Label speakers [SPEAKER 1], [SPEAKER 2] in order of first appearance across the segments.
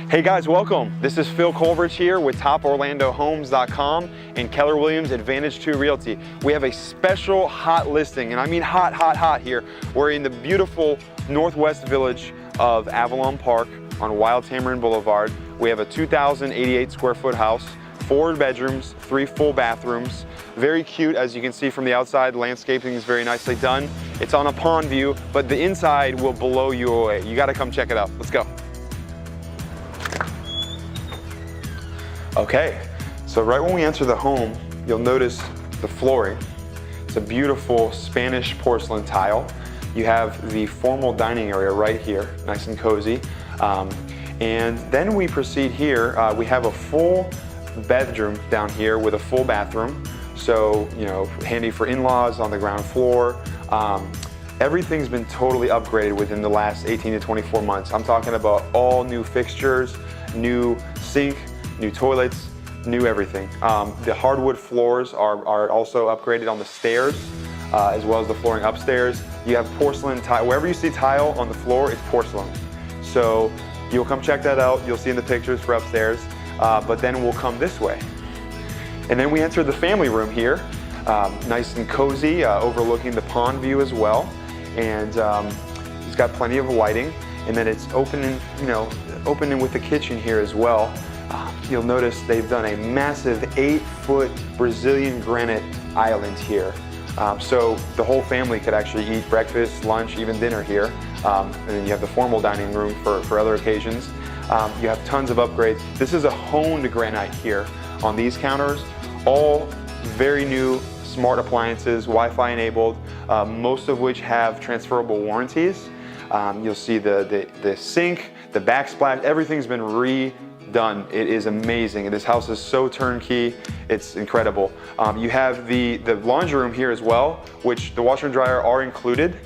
[SPEAKER 1] Hey guys, welcome. This is Phil Colbridge here with TopOrlandoHomes.com and Keller Williams Advantage 2 Realty. We have a special hot listing, and I mean hot, hot, hot here. We're in the beautiful northwest village of Avalon Park on Wild Tamarind Boulevard. We have a 2,088 square foot house, 4 bedrooms, 3 full bathrooms. Very cute, as you can see from the outside. Landscaping is very nicely done. It's on a pond view, but the inside will blow you away. You gotta come check it out. Let's go. Okay, so right when we enter the home, you'll notice the flooring. It's a beautiful Spanish porcelain tile. You have the formal dining area right here, nice and cozy. And then we proceed here. We have a full bedroom down here with a full bathroom. So, you know, handy for in-laws on the ground floor. Everything's been totally upgraded within the last 18 to 24 months. I'm talking about all new fixtures, new sink, new toilets, new everything. The hardwood floors are also upgraded on the stairs, as well as the flooring upstairs. You have porcelain tile. Wherever you see tile on the floor, it's porcelain. So you'll come check that out. You'll see in the pictures for upstairs. But then we'll come this way. And then we enter the family room here. Nice and cozy, overlooking the pond view as well. And it's got plenty of lighting. And then it's opening, opening with the kitchen here as well. You'll notice they've done a massive 8-foot Brazilian granite island here. So the whole family could actually eat breakfast, lunch, even dinner here. And then you have the formal dining room for other occasions. You have tons of upgrades. This is a honed granite here on these counters. All very new smart appliances, Wi-Fi enabled, most of which have transferable warranties. You'll see the sink, the backsplash, everything's been redone. It is amazing. This house is so turnkey, it's incredible. You have the laundry room here as well, which the washer and dryer are included,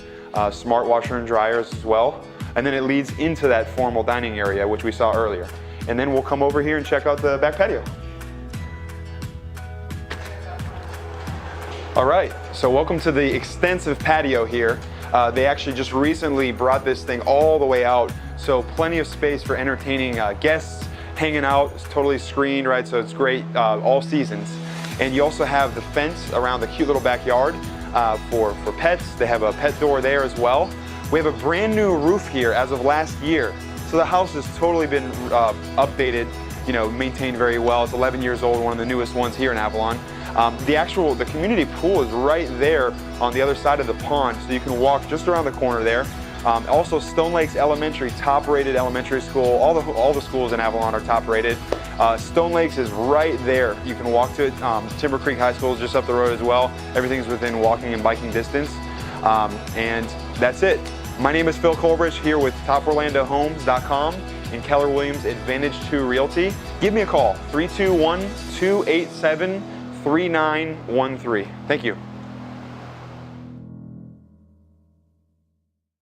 [SPEAKER 1] smart washer and dryers as well. And then it leads into that formal dining area, which we saw earlier. And then we'll come over here and check out the back patio. All right, so welcome to the extensive patio here. They actually just recently brought this thing all the way out, so plenty of space for entertaining guests, hanging out. It's totally screened, right? So it's great all seasons. And you also have the fence around the cute little backyard for pets. They have a pet door there as well. We have a brand new roof here as of last year. So the house has totally been updated, maintained very well. It's 11 years old, one of the newest ones here in Avalon. The community pool is right there on the other side of the pond, so you can walk just around the corner there. Also, Stone Lakes Elementary, top-rated elementary school. All the schools in Avalon are top-rated. Stone Lakes is right there. You can walk to it. Timber Creek High School is just up the road as well. Everything's within walking and biking distance. And that's it. My name is Phil Colbridge here with TopOrlandoHomes.com and Keller Williams Advantage 2 Realty. Give me a call, 321-287-3913. Thank you.